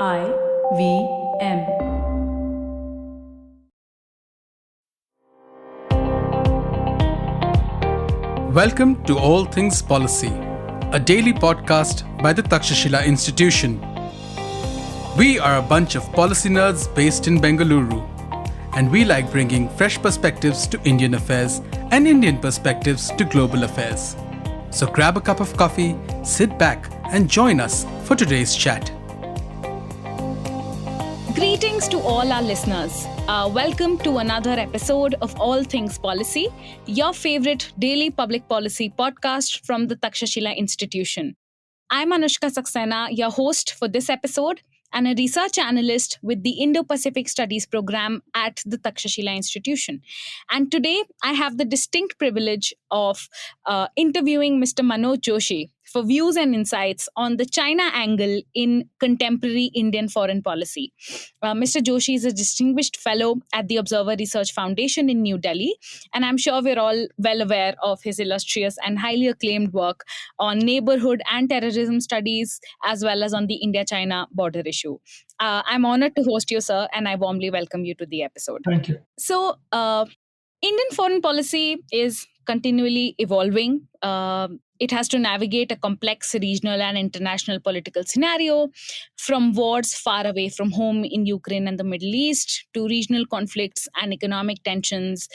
IVM. Welcome to All Things Policy, a daily podcast by the Takshashila Institution. We are a bunch of policy nerds based in Bengaluru, and we like bringing fresh perspectives to Indian affairs and Indian perspectives to global affairs. So grab a cup of coffee, sit back, and join us for today's chat. Greetings to all our listeners. Welcome to another episode of All Things Policy, your favorite daily public policy podcast from the Takshashila Institution. I'm Anushka Saxena, your host for this episode and a research analyst with the Indo-Pacific Studies program at the Takshashila Institution. And today I have the distinct privilege of interviewing Mr. Manoj Joshi for views and insights on the China angle in contemporary Indian foreign policy. Mr. Joshi is a distinguished fellow at the Observer Research Foundation in New Delhi, and I'm sure we're all well aware of his illustrious and highly acclaimed work on neighborhood and terrorism studies, as well as on the India-China border issue. I'm honored to host you, sir, and I warmly welcome you to the episode. Thank you. So, Indian foreign policy is continually evolving. It has to navigate a complex regional and international political scenario, from wars far away from home in Ukraine and the Middle East to regional conflicts and economic tensions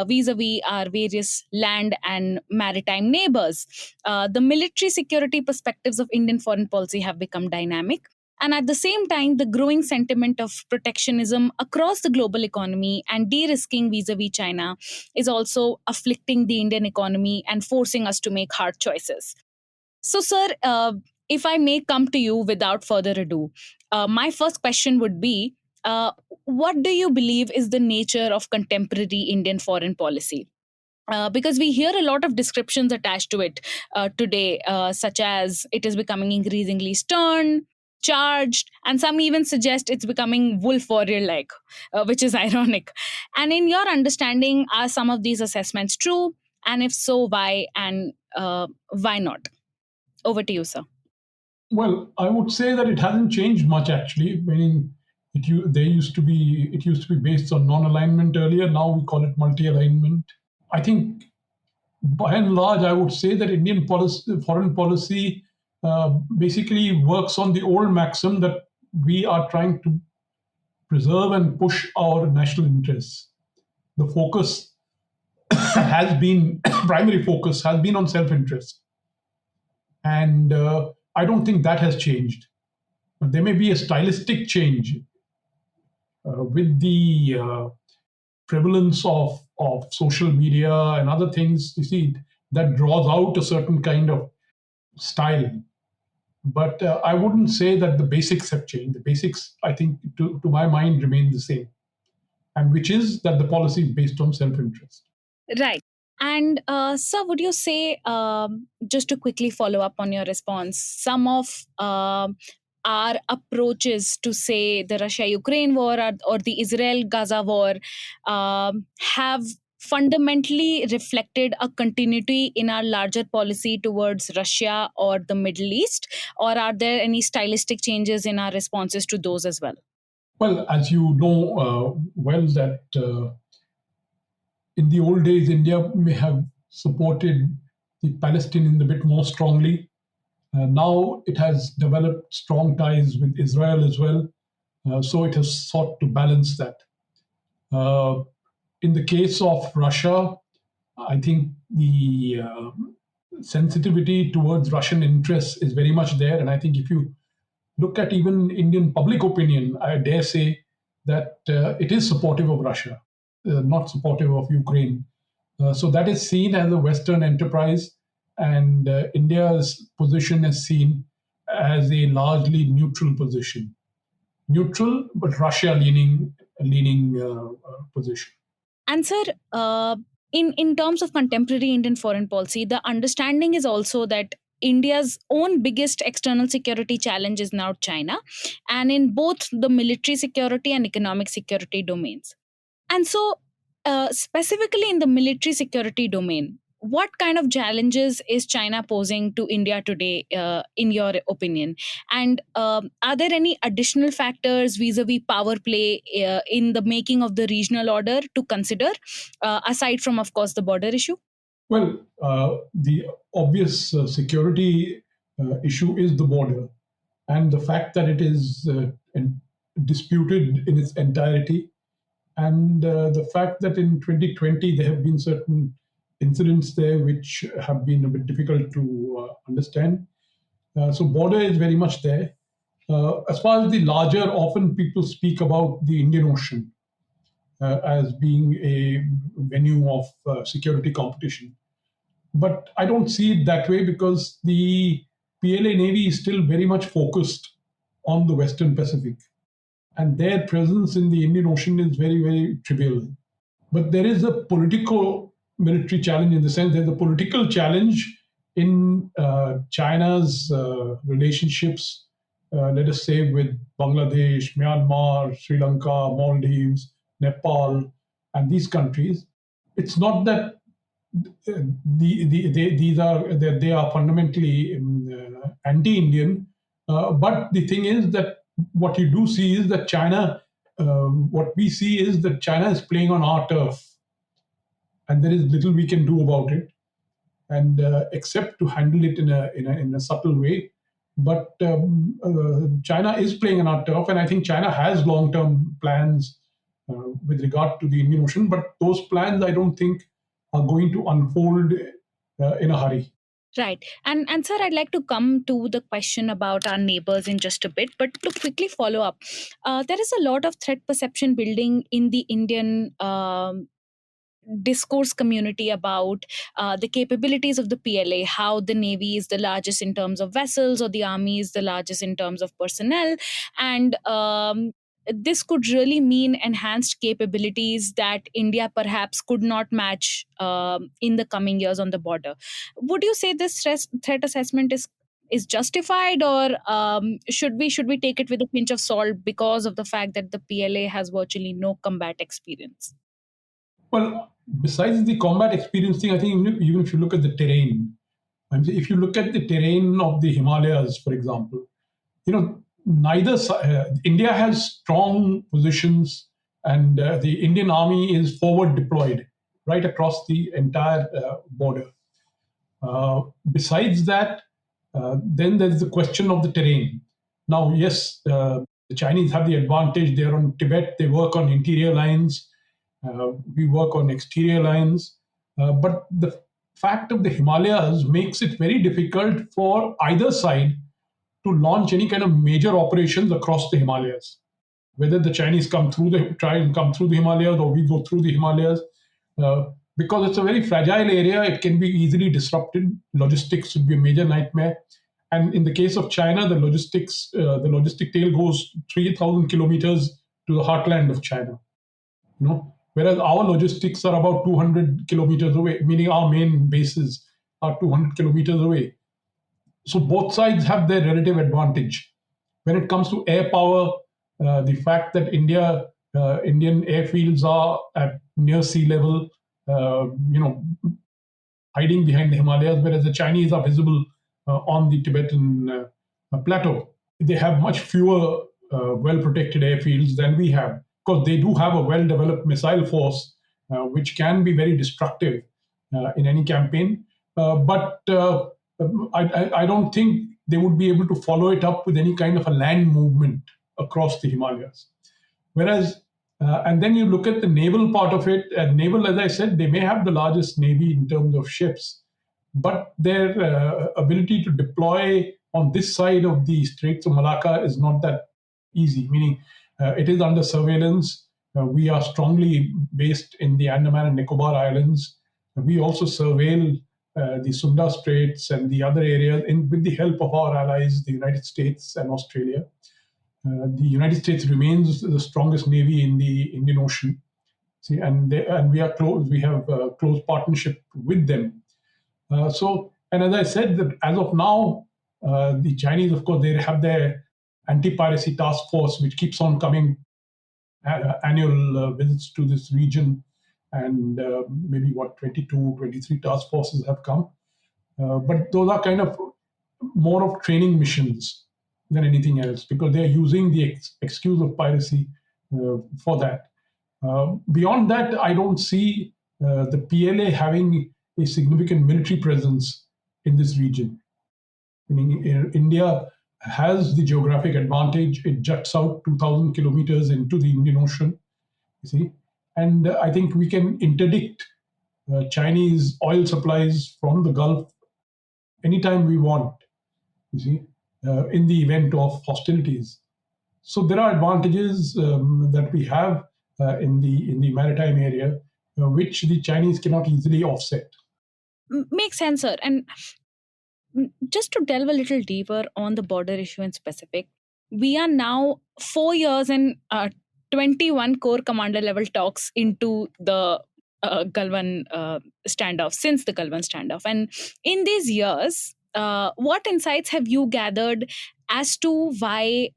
vis-a-vis our various land and maritime neighbors. The military security perspectives of Indian foreign policy have become dynamic. And at the same time, the growing sentiment of protectionism across the global economy and de-risking vis-a-vis China is also afflicting the Indian economy and forcing us to make hard choices. So, sir, if I may come to you without further ado, my first question would be, what do you believe is the nature of contemporary Indian foreign policy? Because we hear a lot of descriptions attached to it today, such as it is becoming increasingly stern, charged, and some even suggest it's becoming wolf warrior like, which is ironic. And in your understanding, are some of these assessments true? And if so, why and why not? Over to you, sir. Well, I would say that it hasn't changed much actually. Meaning, it used to be based on non-alignment earlier. Now we call it multi-alignment. I think, by and large, I would say that Indian foreign policy basically works on the old maxim that we are trying to preserve and push our national interests. The focus has been primary focus has been on self-interest, and I don't think that has changed. But there may be a stylistic change with the prevalence of social media and other things. You see, that draws out a certain kind of style. But I wouldn't say that the basics have changed. The basics, I think, to my mind, remain the same, and which is that the policy is based on self-interest. Right. And sir, would you say, just to quickly follow up on your response, some of our approaches to, say, the Russia-Ukraine war or the Israel-Gaza war have fundamentally reflected a continuity in our larger policy towards Russia or the Middle East? Or are there any stylistic changes in our responses to those as well? Well, as you know that in the old days, India may have supported the Palestinians a bit more strongly. Now it has developed strong ties with Israel as well. So it has sought to balance that. In the case of Russia, I think the sensitivity towards Russian interests is very much there. And I think if you look at even Indian public opinion, I dare say that it is supportive of Russia, not supportive of Ukraine. So that is seen as a Western enterprise, and India's position is seen as a largely neutral position. Neutral, but Russia leaning position. And sir, in terms of contemporary Indian foreign policy, the understanding is also that India's own biggest external security challenge is now China, and in both the military security and economic security domains. And so, specifically in the military security domain, what kind of challenges is China posing to India today, in your opinion? And are there any additional factors vis-a-vis power play in the making of the regional order to consider, aside from, of course, the border issue? Well, the obvious security issue is the border, and the fact that it is disputed in its entirety, and the fact that in 2020 there have been certain incidents there which have been a bit difficult to understand. So border is very much there. As far as the larger, often people speak about the Indian Ocean as being a venue of security competition. But I don't see it that way, because the PLA Navy is still very much focused on the Western Pacific. And their presence in the Indian Ocean is very, very trivial. But there is a political military challenge, in the sense there's a political challenge in China's relationships, let us say, with Bangladesh, Myanmar, Sri Lanka, Maldives, Nepal, and these countries. It's not that they are fundamentally anti-Indian, but the thing is that what you do see is that China, what we see is that China is playing on our turf, and there is little we can do about it, and except to handle it in a subtle way. But China is playing on our turf, and I think China has long-term plans with regard to the Indian Ocean. But those plans, I don't think, are going to unfold in a hurry. Right. And sir, I'd like to come to the question about our neighbors in just a bit, but to quickly follow up, there is a lot of threat perception building in the Indian discourse community about the capabilities of the PLA, how the Navy is the largest in terms of vessels, or the Army is the largest in terms of personnel. And this could really mean enhanced capabilities that India perhaps could not match in the coming years on the border. Would you say this threat assessment is justified, or should we take it with a pinch of salt because of the fact that the PLA has virtually no combat experience? Well, besides the combat experience thing, I think even if you look at the terrain, if you look at the terrain of the Himalayas, for example, India has strong positions, and the Indian Army is forward deployed right across the entire border. Besides that, then there's the question of the terrain. Now, yes, the Chinese have the advantage. They're on Tibet. They work on interior lines. We work on exterior lines. But the fact of the Himalayas makes it very difficult for either side to launch any kind of major operations across the Himalayas. Whether the Chinese try and come through the Himalayas, or we go through the Himalayas, because it's a very fragile area, it can be easily disrupted. Logistics would be a major nightmare. And in the case of China, the logistic tail goes 3,000 kilometers to the heartland of China. Whereas our logistics are about 200 kilometers away, meaning our main bases are 200 kilometers away. So both sides have their relative advantage. When it comes to air power, the fact that Indian airfields are at near sea level, hiding behind the Himalayas, whereas the Chinese are visible on the Tibetan plateau. They have much fewer well-protected airfields than we have, because they do have a well-developed missile force, which can be very destructive in any campaign. But I don't think they would be able to follow it up with any kind of a land movement across the Himalayas. Whereas, and then you look at the naval part of it. Naval, as I said, they may have the largest navy in terms of ships, but their ability to deploy on this side of the Straits of Malacca is not that easy, meaning it is under surveillance. We are strongly based in the Andaman and Nicobar Islands. We also surveil the Sunda Straits and the other areas with the help of our allies, the United States and Australia. The United States remains the strongest navy in the Indian Ocean. See, and we are close. We have a close partnership with them. And as I said, that as of now, the Chinese, of course, they have their anti-piracy task force, which keeps on coming annual visits to this region. and maybe 22, 23 task forces have come. But those are kind of more of training missions than anything else, because they're using the excuse of piracy for that. Beyond that, I don't see the PLA having a significant military presence in this region. Meaning, India has the geographic advantage. It juts out 2,000 kilometers into the Indian Ocean, you see. And I think we can interdict Chinese oil supplies from the Gulf anytime we want, you see, in the event of hostilities. So there are advantages that we have in the maritime area, which the Chinese cannot easily offset. Makes sense, sir. And just to delve a little deeper on the border issue in specific, we are now 4 years and 21 core commander level talks into the Galwan standoff, since the Galwan standoff. And in these years, what insights have you gathered as to why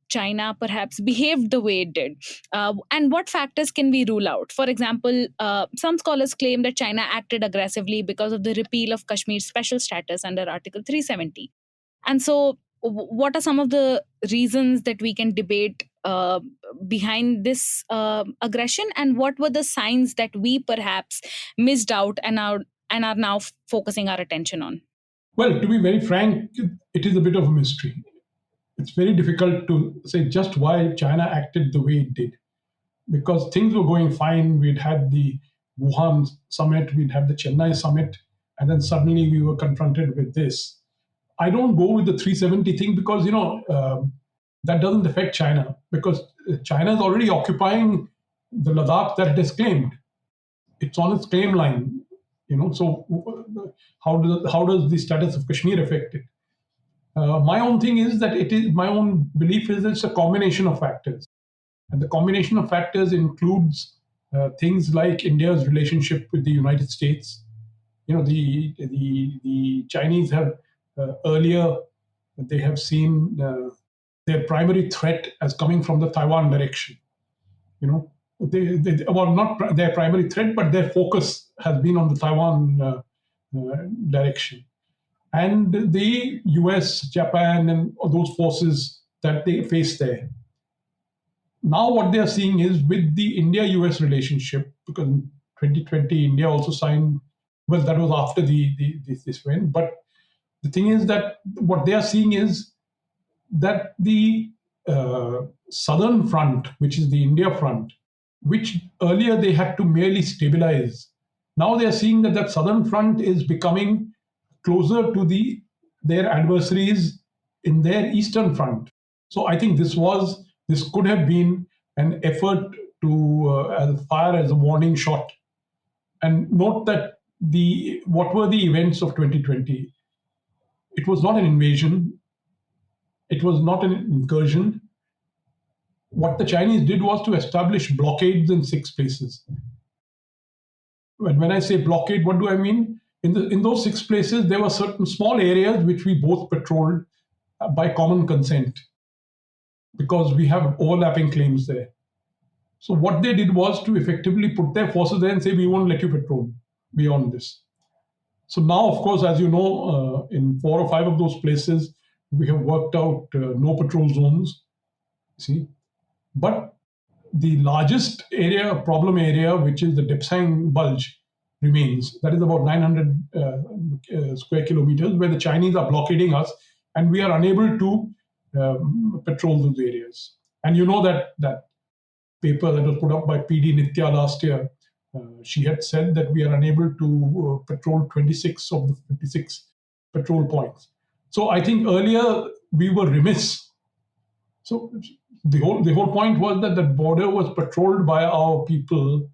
China perhaps behaved the way it did? And what factors can we rule out? For example, some scholars claim that China acted aggressively because of the repeal of Kashmir's special status under Article 370. And so, what are some of the reasons that we can debate behind this aggression, and what were the signs that we perhaps missed out and are now focusing our attention on? Well, to be very frank, it is a bit of a mystery. It's very difficult to say just why China acted the way it did, because things were going fine. We'd had the Wuhan summit, we'd had the Chennai summit, and then suddenly we were confronted with this. I don't go with the 370 thing because, that doesn't affect China, because China is already occupying the Ladakh that it has claimed. It's on its claim line, so how does the status of Kashmir affect it? My own thing is that my own belief is that it's a combination of factors. And the combination of factors includes things like India's relationship with the United States. The Chinese have earlier, they have seen their primary threat as coming from the Taiwan direction. Not their primary threat, but their focus has been on the Taiwan direction. And the US, Japan, and those forces that they face there. Now what they are seeing is with the India-US relationship, because in 2020, India also signed, well, that was after this went, but the thing is that what they are seeing is that the southern front, which is the India front, which earlier they had to merely stabilize, now they are seeing that southern front is becoming closer to their adversaries in their eastern front. So I think this could have been an effort to fire as a warning shot. And note that what were the events of 2020? It was not an invasion. It was not an incursion. What the Chinese did was to establish blockades in 6 places. When I say blockade, what do I mean? In those 6 places, there were certain small areas which we both patrolled by common consent, because we have overlapping claims there. So what they did was to effectively put their forces there and say, we won't let you patrol beyond this. So now, of course, as you know, in 4 or 5 of those places, we have worked out no patrol zones, see. But the largest problem area, which is the Depsang Bulge, remains. That is about 900 square kilometers, where the Chinese are blockading us, and we are unable to patrol those areas. And you know that paper that was put up by PD Nitya last year, she had said that we are unable to patrol 26 of the 56 patrol points. So I think earlier we were remiss. So the whole point was that the border was patrolled by our people,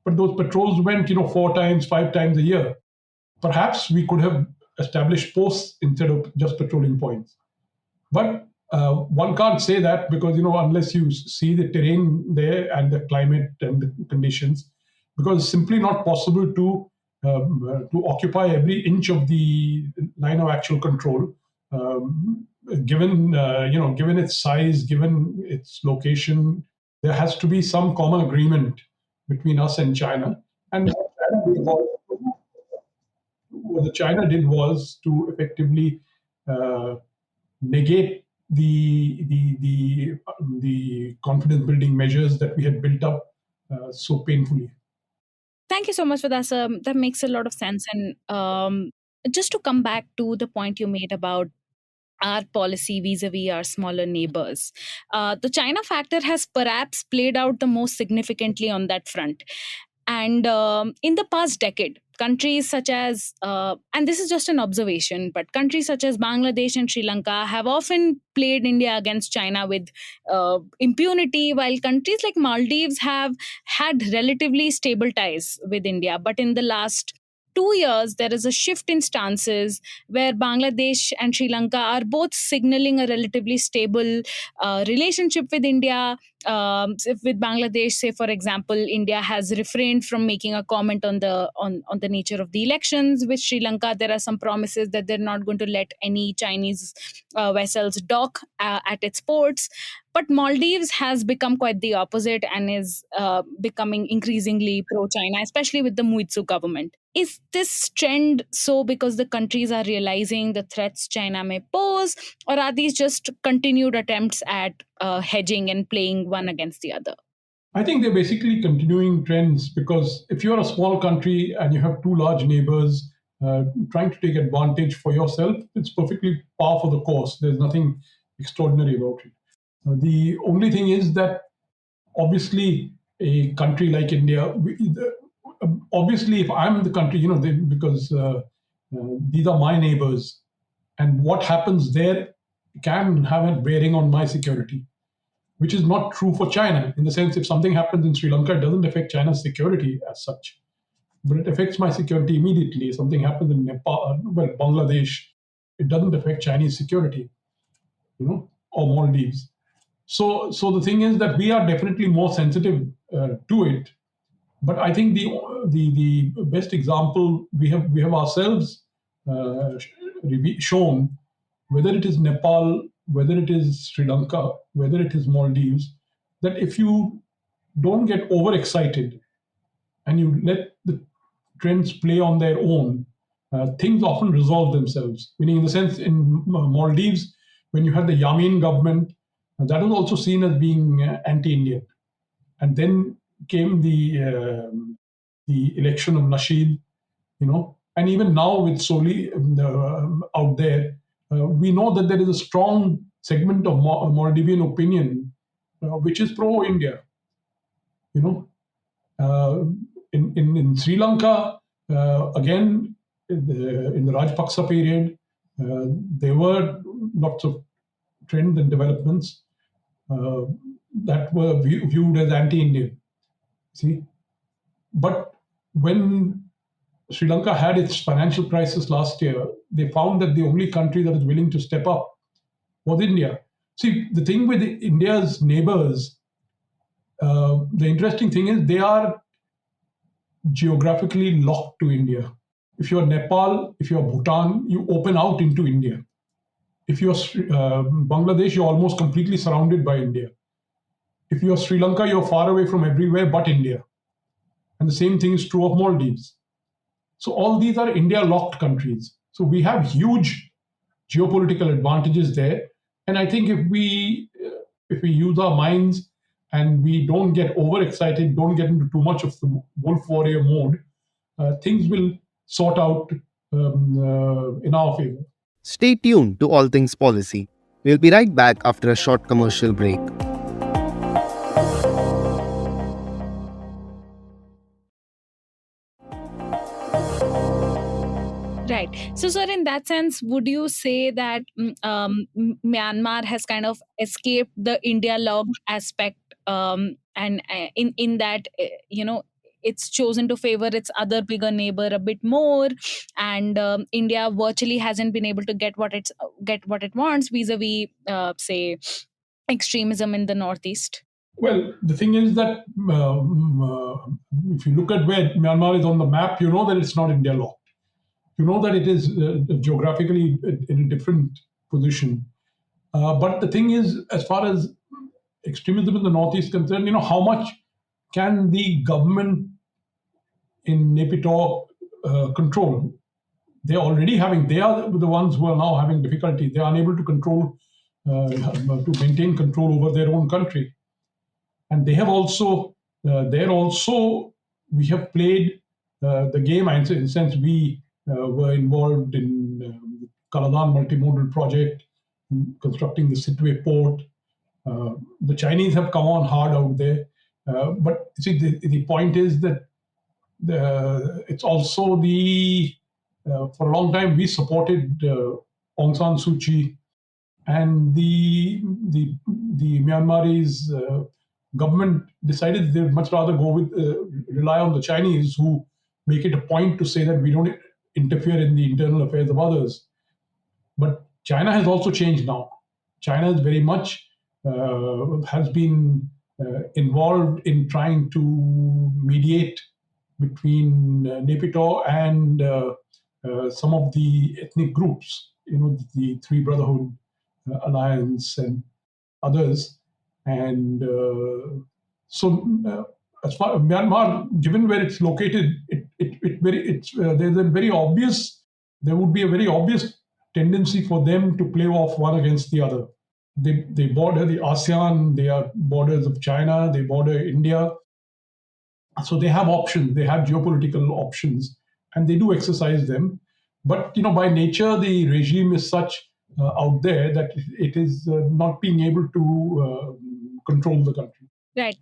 but those patrols went 4 times, 5 times a year. Perhaps we could have established posts instead of just patrolling points. But one can't say that, because unless you see the terrain there and the climate and the conditions, because it's simply not possible to occupy every inch of the line of actual control, given its size, given its location. There has to be some common agreement between us and China. And what the China did was to effectively uh, negate the confidence building measures that we had built up so painfully. Thank you so much for that, sir. That makes a lot of sense. And just to come back to the point you made about our policy vis-a-vis our smaller neighbors. The China factor has perhaps played out the most significantly on that front. And in the past decade, countries such as, and this is just an observation, but countries such as Bangladesh and Sri Lanka have often played India against China with impunity, while countries like Maldives have had relatively stable ties with India. But in the last 2 years, there is a shift in stances where Bangladesh and Sri Lanka are both signaling a relatively stable relationship with India. If with Bangladesh, say for example, India has refrained from making a comment on the nature of the elections. With Sri Lanka, there are some promises that they're not going to let any Chinese vessels dock at its ports. But Maldives has become quite the opposite and is becoming increasingly pro-China, especially with the Muitsu government. Is this trend so because the countries are realizing the threats China may pose, or are these just continued attempts at hedging and playing one against the other? I think they're basically continuing trends because if you're a small country and you have two large neighbors trying to take advantage for yourself, it's perfectly par for the course. There's nothing extraordinary about it. The only thing is that obviously a country like India, obviously if I'm the country, because these are my neighbors, and what happens there can have a bearing on my security, which is not true for China. In the sense, if something happens in Sri Lanka, it doesn't affect China's security as such, but it affects my security immediately. If something happens in Nepal, well, Bangladesh, it doesn't affect Chinese security, or Maldives. So the thing is that we are definitely more sensitive to it. But I think the best example we have ourselves uh, shown, whether it is Nepal, whether it is Sri Lanka, whether it is Maldives, that if you don't get overexcited and you let the trends play on their own, things often resolve themselves. Meaning, in the sense, in Maldives, when you had the Yamin government, that was also seen as being anti-Indian, and then came the election of Nasheed, and even now with Soli out there, we know that there is a strong segment of Maldivian opinion which is pro-India. You know, uh, in Sri Lanka, again, in the Rajapaksa period, there were lots of trends and developments uh, that were viewed as anti-Indian. See, but when Sri Lanka had its financial crisis last year, they found that the only country that is willing to step up was India. See, the thing with India's neighbors, the interesting thing is they are geographically locked to India. If you're Nepal, if you're Bhutan, you open out into India. If you're Bangladesh, you're almost completely surrounded by India. If you're Sri Lanka, you're far away from everywhere but India. And the same thing is true of Maldives. So all these are India-locked countries. So we have huge geopolitical advantages there. And I think if we use our minds and we don't get overexcited, don't get into too much of the wolf warrior mode, things will sort out in our favor. Stay tuned to All Things Policy. We'll be right back after a short commercial break. Right. So, sir, in that sense, would you say that Myanmar has kind of escaped the India log aspect, and in that it's chosen to favor its other bigger neighbor a bit more, and India virtually hasn't been able to get what it wants vis-a-vis, say, extremism in the northeast. Well, the thing is that if you look at where Myanmar is on the map, you know that it's not India locked. You know that it is geographically in a different position. But the thing is, as far as extremism in the Northeast is concerned, how much can the government in Naypyidaw control? They are the ones who are now having difficulty. They are unable to to maintain control over their own country. And they have also, we have played the game. In a sense, we were involved in Kaladan multimodal project, constructing the Sitwe port. The Chinese have come on hard out there. But see, the point is that it's also for a long time we supported Aung San Suu Kyi, and the Myanmarese government decided they'd much rather rely on the Chinese, who make it a point to say that we don't interfere in the internal affairs of others. But China has also changed now. China is very much has been involved in trying to mediate between Naypyidaw and some of the ethnic groups, the Three Brotherhood Alliance and others. And as far as Myanmar, given where it's located, there would be a very obvious tendency for them to play off one against the other. They border the ASEAN, they are borders of China, they border India. So they have options, they have geopolitical options, and they do exercise them. But by nature, the regime is such out there that it is not being able to control the country. Right.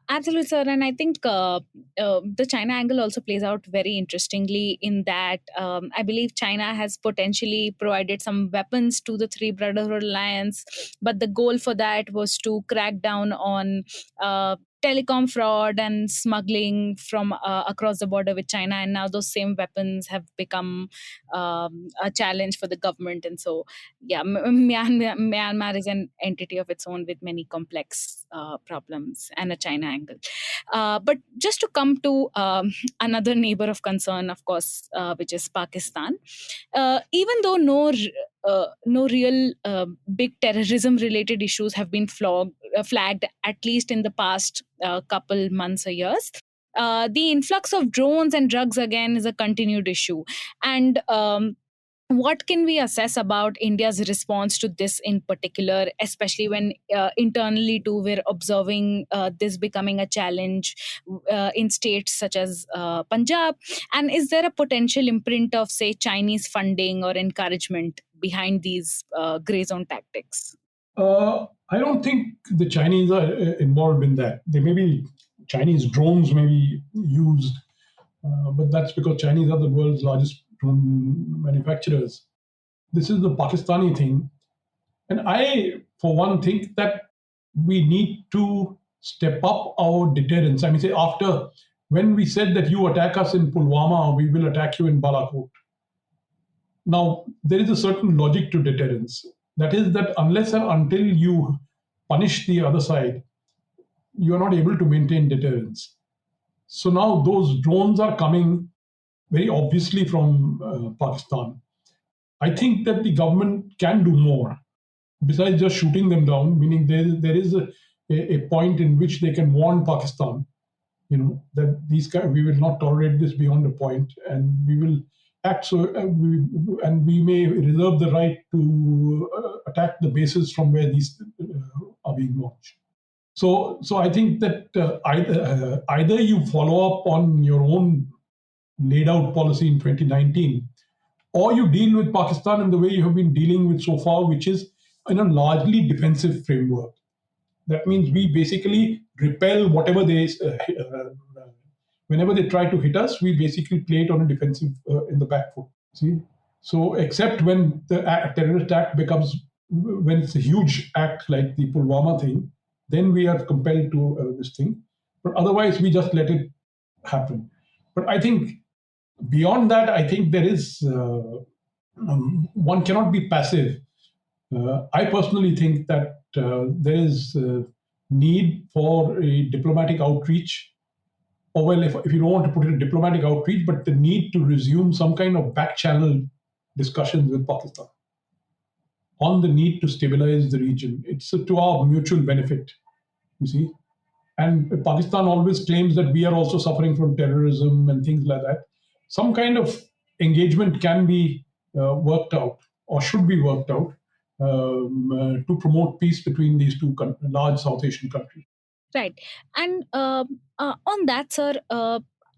Absolutely, sir. And I think the China angle also plays out very interestingly in that I believe China has potentially provided some weapons to the Three Brotherhood Alliance, but the goal for that was to crack down on telecom fraud and smuggling from across the border with China. And now those same weapons have become a challenge for the government. And so, yeah, Myanmar is an entity of its own with many complex problems and a China angle. But just to come to another neighbor of concern, of course, which is Pakistan. Even though no real big terrorism-related issues have been flagged, at least in the past couple months or years, the influx of drones and drugs again is a continued issue. And what can we assess about India's response to this in particular, especially when internally too we're observing this becoming a challenge in states such as Punjab? And is there a potential imprint of, say, Chinese funding or encouragement behind these gray zone tactics? I don't think the Chinese are involved in that. Chinese drones may be used, but that's because Chinese are the world's largest drone manufacturers. This is the Pakistani thing. And I, for one, think that we need to step up our deterrence. I mean, say, when we said that you attack us in Pulwama, we will attack you in Balakot. Now, there is a certain logic to deterrence. That is that unless and until you punish the other side, you are not able to maintain deterrence. So now those drones are coming very obviously from Pakistan. I think that the government can do more besides just shooting them down, meaning there is a point in which they can warn Pakistan, that we will not tolerate this beyond a point, and we will act and we may reserve the right to attack the bases from where these are being launched. So I think that either you follow up on your own laid out policy in 2019, or you deal with Pakistan in the way you have been dealing with so far, which is in a largely defensive framework. That means we basically repel whatever whenever they try to hit us, we basically play it on a defensive in the back foot. See, so except when the terrorist act when it's a huge act like the Pulwama thing, then we are compelled to this thing. But otherwise, we just let it happen. But I think beyond that, I think there is one cannot be passive. I personally think that there is need for a diplomatic outreach, or well, if you don't want to put it a diplomatic outreach, but the need to resume some kind of back channel discussions with Pakistan on the need to stabilize the region. It's to our mutual benefit, you see. And Pakistan always claims that we are also suffering from terrorism and things like that. Some kind of engagement can be worked out or should be worked out to promote peace between these two large South Asian countries. Right. And on that, sir,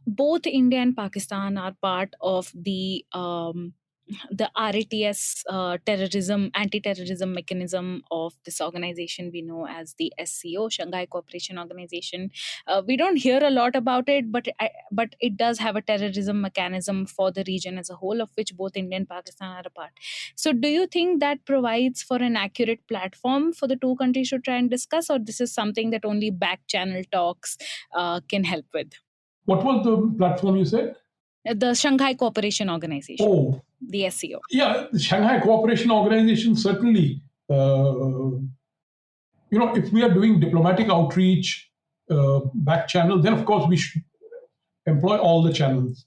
both India and Pakistan are part of the RATS terrorism, anti-terrorism mechanism of this organization we know as the SCO, Shanghai Cooperation Organization. We don't hear a lot about it, but it does have a terrorism mechanism for the region as a whole, of which both India and Pakistan are a part. So, do you think that provides for an accurate platform for the two countries to try and discuss, or this is something that only back channel talks can help with? What was the platform you said? The Shanghai Cooperation Organization, Oh, the SCO. yeah, the Shanghai Cooperation Organization certainly. If we are doing diplomatic outreach, back channel, then of course we should employ all the channels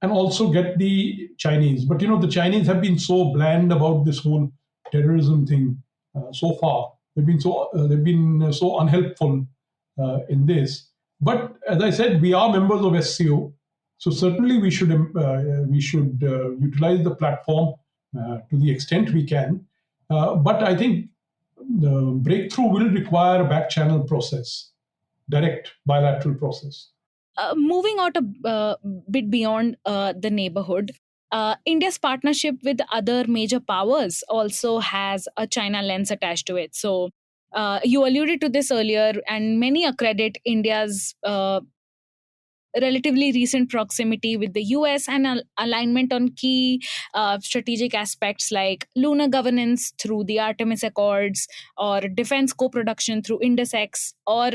and also get the Chinese. But the Chinese have been so bland about this whole terrorism thing so far. They've been so unhelpful in this. But as I said, we are members of SCO, so certainly we should utilize the platform to the extent we can. But I think the breakthrough will require a back channel process, direct bilateral process. Moving out a bit beyond the neighborhood, India's partnership with other major powers also has a China lens attached to it. So, you alluded to this earlier, and many accredit India's relatively recent proximity with the US and alignment on key strategic aspects like lunar governance through the Artemis Accords, or defense co production through IndusX, or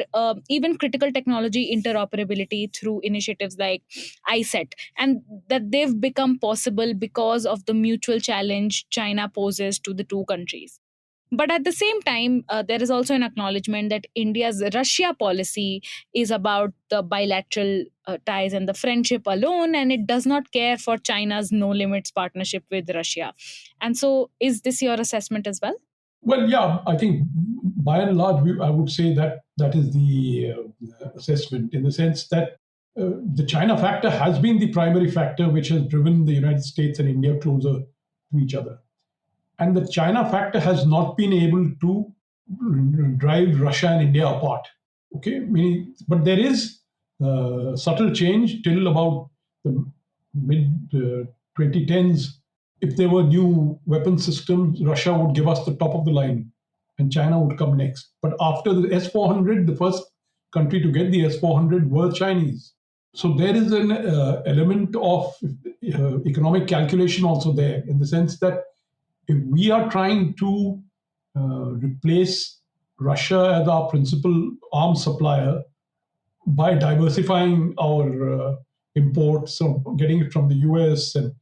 even critical technology interoperability through initiatives like ISET. And that they've become possible because of the mutual challenge China poses to the two countries. But at the same time, there is also an acknowledgement that India's Russia policy is about the bilateral ties and the friendship alone, and it does not care for China's no limits partnership with Russia. And so, is this your assessment as well? Well, yeah, I think by and large, I would say that that is the assessment, in the sense that the China factor has been the primary factor which has driven the United States and India closer to each other. And the China factor has not been able to drive Russia and India apart. Okay, but there is subtle change till about the mid 2010s. If there were new weapon systems, Russia would give us the top of the line, and China would come next. But after the S-400, the first country to get the S-400 were Chinese. So there is an element of economic calculation also there, in the sense that if we are trying to replace Russia as our principal arms supplier by diversifying our imports, so getting it from the US and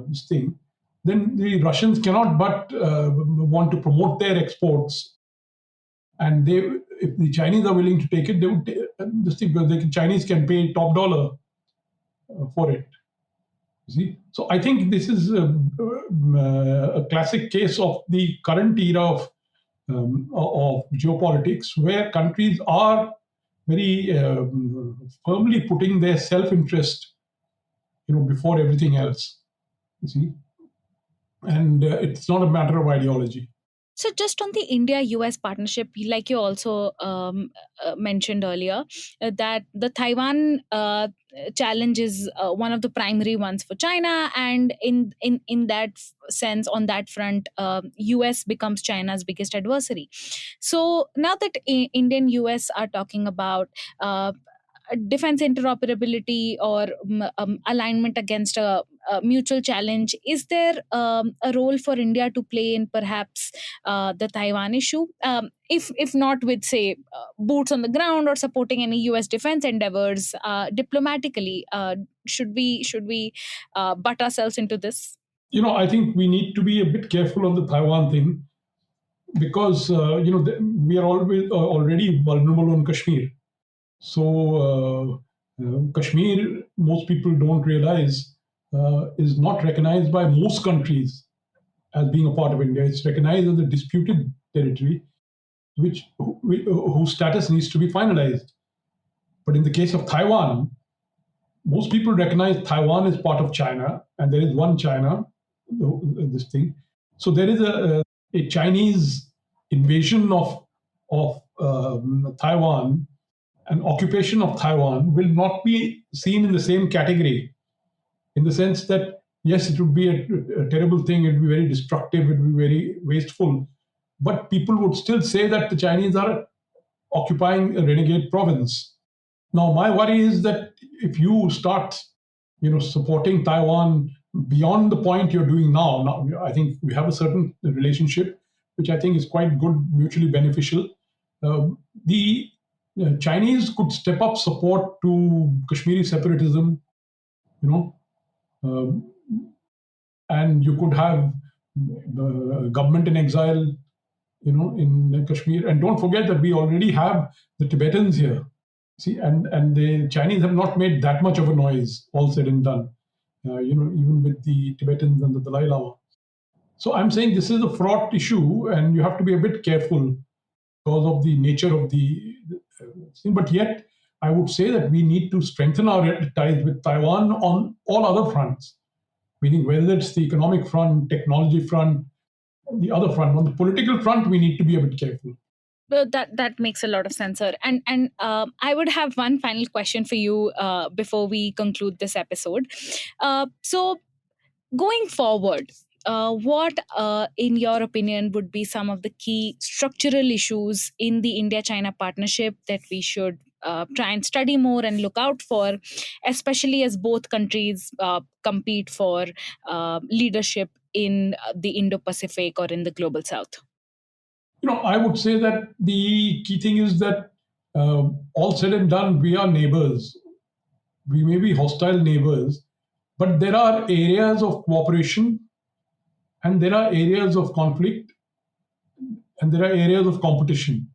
this thing, then the Russians cannot but want to promote their exports. And if the Chinese are willing to take it, they would this thing, because the Chinese can pay top dollar for it. See? So I think this is a classic case of the current era of geopolitics, where countries are very firmly putting their self-interest, before everything else. You see, and it's not a matter of ideology. So, just on the India US partnership, like you also mentioned earlier, that the Taiwan challenge is one of the primary ones for China. And in that sense, on that front, US becomes China's biggest adversary. So, now that Indian US are talking about defense interoperability or alignment against a mutual challenge, is there a role for India to play in perhaps the Taiwan issue, if not with, say, boots on the ground or supporting any US defense endeavors diplomatically? Should we butt ourselves into this? I think we need to be a bit careful on the Taiwan thing, because we are already vulnerable on Kashmir. So Kashmir, most people don't realize, is not recognized by most countries as being a part of India. It's recognized as a disputed territory, whose status needs to be finalized. But in the case of Taiwan, most people recognize Taiwan as part of China, and there is one China, this thing. So there is a Chinese invasion of Taiwan, an occupation of Taiwan will not be seen in the same category, in the sense that, yes, it would be a terrible thing, it would be very destructive, it would be very wasteful, but people would still say that the Chinese are occupying a renegade province. Now, my worry is that if you start, supporting Taiwan beyond the point you're doing now, I think we have a certain relationship, which I think is quite good, mutually beneficial. The Chinese could step up support to Kashmiri separatism, and you could have the government in exile, in Kashmir. And don't forget that we already have the Tibetans here. See, and the Chinese have not made that much of a noise, all said and done, even with the Tibetans and the Dalai Lama. So I'm saying this is a fraught issue, and you have to be a bit careful because of the nature of the thing. But yet, I would say that we need to strengthen our ties with Taiwan on all other fronts, meaning whether it's the economic front, technology front, the other front. On the political front, we need to be a bit careful. Well, that makes a lot of sense, sir. And I would have one final question for you before we conclude this episode. So, going forward, what, in your opinion, would be some of the key structural issues in the India-China partnership that we should try and study more and look out for, especially as both countries compete for leadership in the Indo-Pacific or in the global South? I would say that the key thing is that all said and done, we are neighbors. We may be hostile neighbors, but there are areas of cooperation, and there are areas of conflict, and there are areas of competition.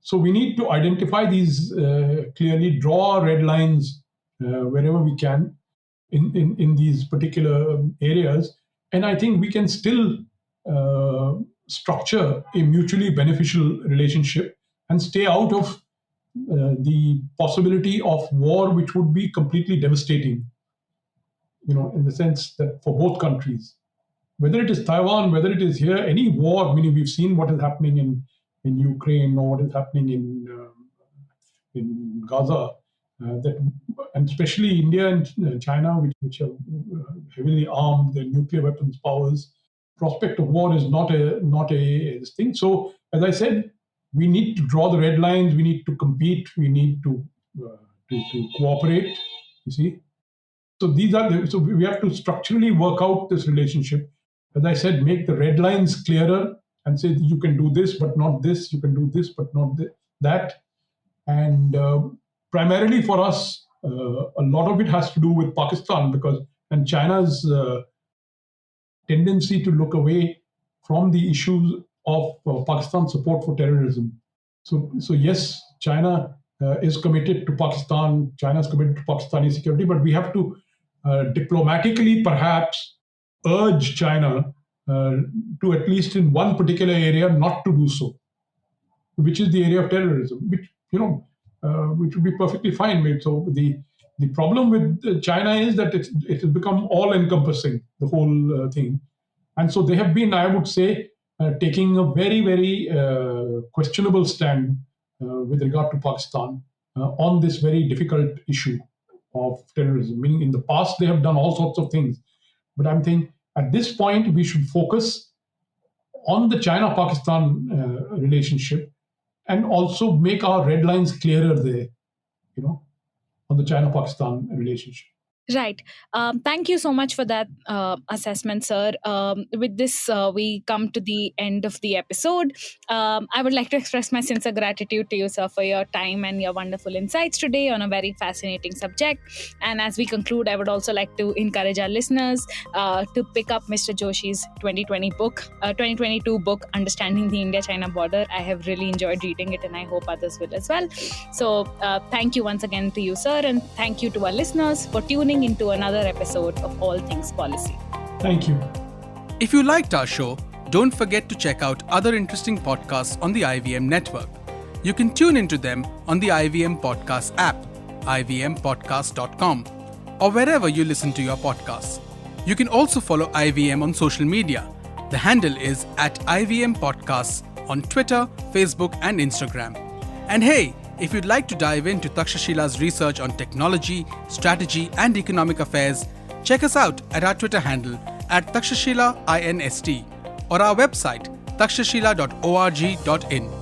So we need to identify these clearly, draw red lines wherever we can in these particular areas, and I think we can still structure a mutually beneficial relationship and stay out of the possibility of war, which would be completely devastating, in the sense that for both countries, whether it is Taiwan, whether it is here, any war, meaning we've seen what is happening in Ukraine or what is happening in Gaza, and especially India and China, which are heavily armed, their nuclear weapons powers. Prospect of war is not a thing. So, as I said, we need to draw the red lines. We need to compete. We need to cooperate. You see, so we have to structurally work out this relationship. As I said, make the red lines clearer and say you can do this but not this. You can do this but not that. And primarily for us, a lot of it has to do with Pakistan and China's tendency to look away from the issues of Pakistan's support for terrorism. So yes, China is committed to Pakistan. China is committed to Pakistani security, but we have to diplomatically perhaps urge China to, at least in one particular area, not to do so, which is the area of terrorism, which would be perfectly fine. So the problem with China is that it has become all-encompassing, the whole thing. And so they have been, I would say, taking a very, very questionable stand with regard to Pakistan on this very difficult issue of terrorism. Meaning in the past, they have done all sorts of things. But I'm thinking at this point, we should focus on the China-Pakistan relationship and also make our red lines clearer there, on the China-Pakistan relationship. Right. Thank you so much for that assessment, sir. With this, we come to the end of the episode. I would like to express my sincere gratitude to you, sir, for your time and your wonderful insights today on a very fascinating subject. And as we conclude, I would also like to encourage our listeners to pick up Mr. Joshi's 2022 book, Understanding the India-China Border. I have really enjoyed reading it, and I hope others will as well. So thank you once again to you, sir, and thank you to our listeners for tuning into another episode of All Things Policy. Thank you. If you liked our show, don't forget to check out other interesting podcasts on the IVM network. you can tune into them on the IVM Podcast app, ivmpodcast.com, or wherever you listen to your podcasts. You can also follow IVM on social media. The handle is @IVM Podcasts on Twitter, Facebook, and Instagram. And hey, if you'd like to dive into Takstashila's research on technology, strategy, and economic affairs, check us out at our Twitter handle @Takshashila INST or our website takshashila.org.in.